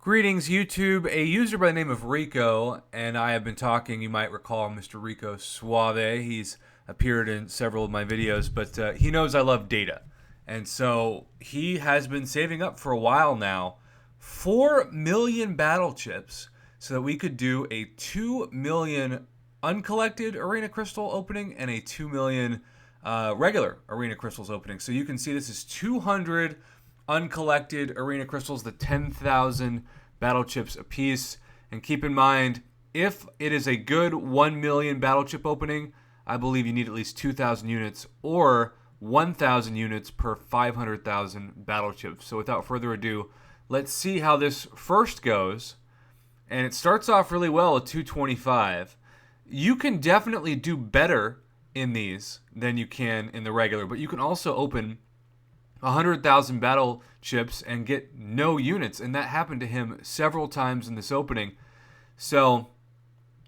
Greetings, YouTube. A user by the name of Rico and I have been talking. You might recall Mr. Rico Suave. He's appeared in several of my videos, but he knows I love data. And so he has been saving up for a while now 4 million battle chips so that we could do a 2 million uncollected arena crystal opening and a 2 million regular arena crystals opening. So you can see this is 200 uncollected arena crystals, the 10,000 battle chips apiece. And keep in mind, if it is a good 1 million battle chip opening, I believe you need at least 2,000 units or 1,000 units per 500,000 battle chips. So without further ado, let's see how this first goes. And it starts off really well at 225. You can definitely do better in these than you can in the regular, but you can also open 100,000 battle chips and get no units, and that happened to him several times in this opening. So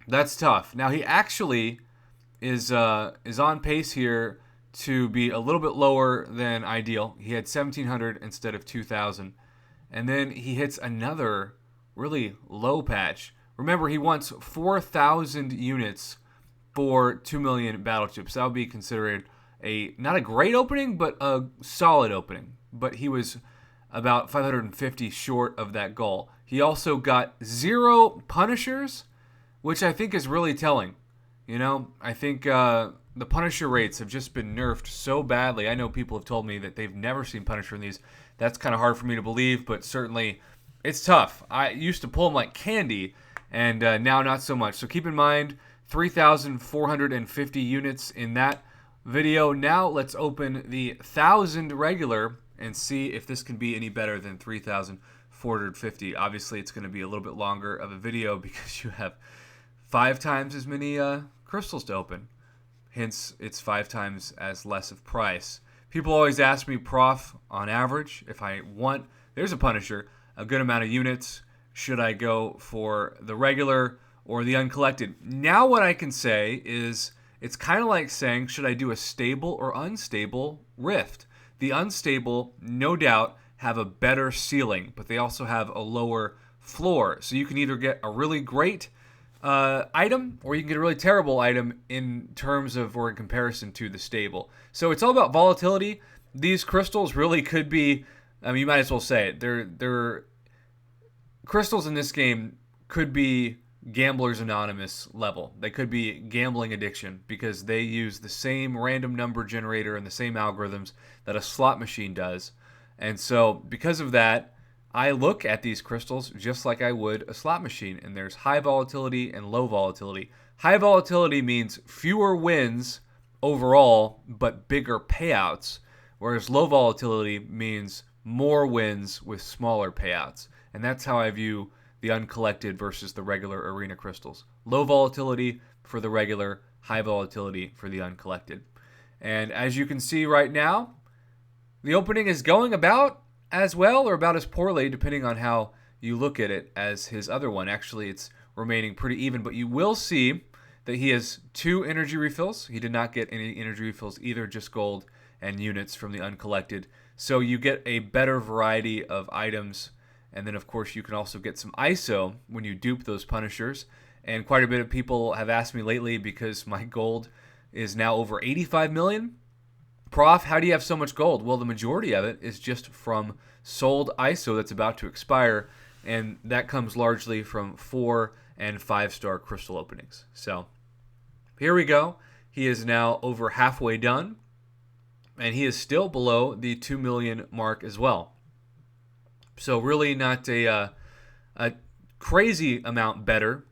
that's tough. Now he actually is on pace here to be a little bit lower than ideal. He had 1,700 instead of 2,000, and then he hits another really low patch. Remember, he wants 4,000 units for 2 million battle chips. That would be considered not a great opening, but a solid opening. But he was about 550 short of that goal. He also got 0 Punishers, which I think is really telling. You know, I think the Punisher rates have just been nerfed so badly. I know people have told me that they've never seen Punisher in these. That's kind of hard for me to believe, but certainly it's tough. I used to pull them like candy, and now not so much. So keep in mind, 3,450 units in that video. Now let's open the 1,000 regular and see if this can be any better than 3,450. Obviously, it's going to be a little bit longer of a video because you have 5 times as many crystals to open. Hence, it's 5 times as less of price. People always ask me, Prof, on average, if I want, there's a Punisher, a good amount of units, should I go for the regular or the uncollected? Now what I can say is, it's kind of like saying, should I do a stable or unstable rift? The unstable, no doubt, have a better ceiling, but they also have a lower floor. So you can either get a really great item, or you can get a really terrible item in terms of, or in comparison to the stable. So it's all about volatility. These crystals really could be, I mean, you might as well say it. They're crystals in this game could be Gamblers Anonymous level. They could be gambling addiction because they use the same random number generator and the same algorithms that a slot machine does. And so because of that, I look at these crystals just like I would a slot machine, and there's high volatility and low volatility. High volatility means fewer wins overall but bigger payouts, whereas low volatility means more wins with smaller payouts. And that's how I view the uncollected versus the regular arena crystals. Low volatility for the regular, high volatility for the uncollected. And as you can see right now, the opening is going about as well or about as poorly, depending on how you look at it, as his other one. Actually, it's remaining pretty even, but you will see that he has 2 energy refills. He did not get any energy refills either, just gold and units from the uncollected. So you get a better variety of items. And then, of course, you can also get some ISO when you dupe those Punishers. And quite a bit of people have asked me lately, because my gold is now over 85 million. Prof, how do you have so much gold? Well, the majority of it is just from sold ISO that's about to expire. And that comes largely from 4 and 5-star crystal openings. So here we go. He is now over halfway done. And he is still below the 2 million mark as well. So really not a crazy amount better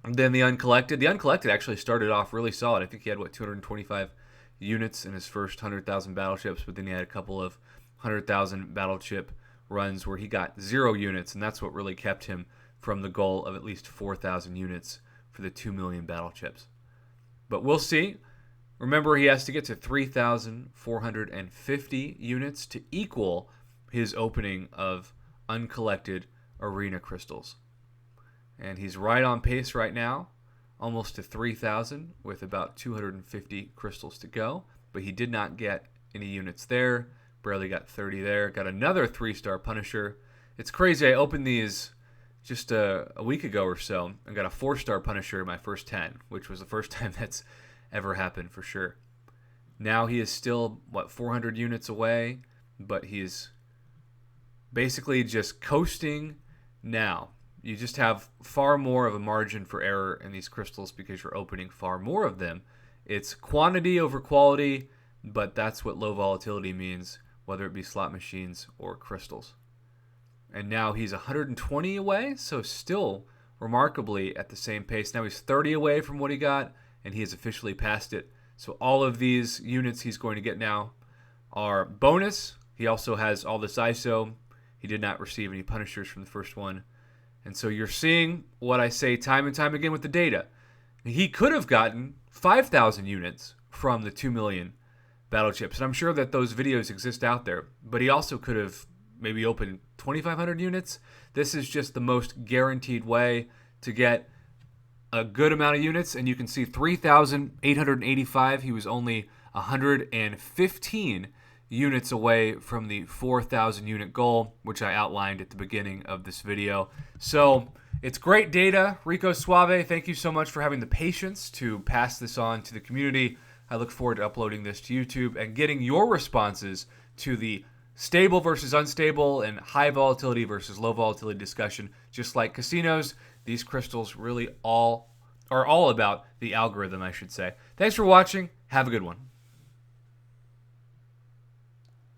than the uncollected. The uncollected actually started off really solid. I think he had, 225 units in his first 100,000 battle chips, but then he had a couple of 100,000 battle chip runs where he got 0 units, and that's what really kept him from the goal of at least 4,000 units for the 2 million battle chips. But we'll see. Remember, he has to get to 3,450 units to equal his opening of uncollected arena crystals. And he's right on pace right now, almost to 3,000 with about 250 crystals to go. But he did not get any units there, barely got 30 there. Got another 3-star Punisher. It's crazy. I opened these just a week ago or so and got a 4-star Punisher in my first 10, which was the first time that's ever happened for sure. Now he is still, 400 units away, but he is basically just coasting now. You just have far more of a margin for error in these crystals because you're opening far more of them. It's quantity over quality, but that's what low volatility means, whether it be slot machines or crystals. And now he's 120 away, so still remarkably at the same pace. Now he's 30 away from what he got, and he has officially passed it. So all of these units he's going to get now are bonus. He also has all this ISO. He did not receive any Punishers from the first one. And so you're seeing what I say time and time again with the data. He could have gotten 5,000 units from the 2 million battle chips. And I'm sure that those videos exist out there. But he also could have maybe opened 2,500 units. This is just the most guaranteed way to get a good amount of units. And you can see 3,885. He was only 115 units away from the 4,000 unit goal, which I outlined at the beginning of this video. So it's great data. Rico Suave, thank you so much for having the patience to pass this on to the community. I look forward to uploading this to YouTube and getting your responses to the stable versus unstable and high volatility versus low volatility discussion. Just like casinos, these crystals really are all about the algorithm, I should say. Thanks for watching. Have a good one.